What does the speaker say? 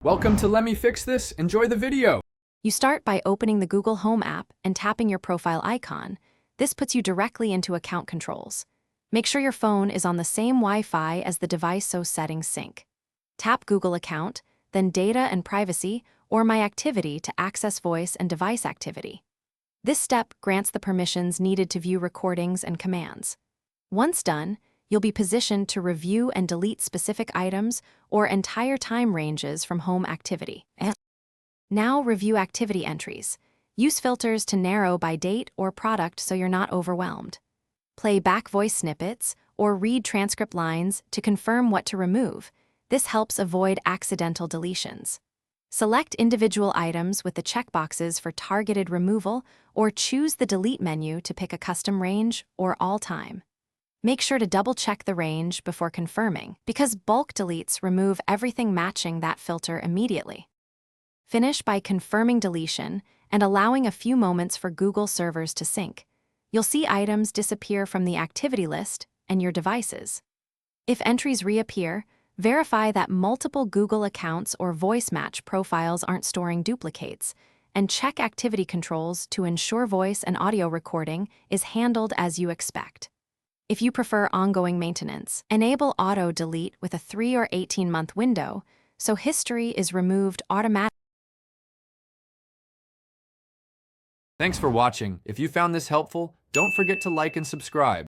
Welcome to Let Me Fix This. Enjoy the video. You start by opening the Google Home app and tapping your profile icon. This puts you directly into account controls. Make sure your phone is on the same Wi-Fi as the device so settings sync. Tap Google Account, then Data and Privacy or My Activity to access voice and device activity. This step grants the permissions needed to view recordings and commands. Once done, you'll be positioned to review and delete specific items or entire time ranges from home activity. Now review activity entries. Use filters to narrow by date or product so you're not overwhelmed. Play back voice snippets or read transcript lines to confirm what to remove. This helps avoid accidental deletions. Select individual items with the checkboxes for targeted removal or choose the delete menu to pick a custom range or all time. Make sure to double-check the range before confirming, because bulk deletes remove everything matching that filter immediately. Finish by confirming deletion and allowing a few moments for Google servers to sync. You'll see items disappear from the activity list and your devices. If entries reappear, verify that multiple Google accounts or voice match profiles aren't storing duplicates, and check activity controls to ensure voice and audio recording is handled as you expect. If you prefer ongoing maintenance, enable auto delete with a 3 or 18-month window, so history is removed automatically. Thanks for watching. If you found this helpful, don't forget to like and subscribe.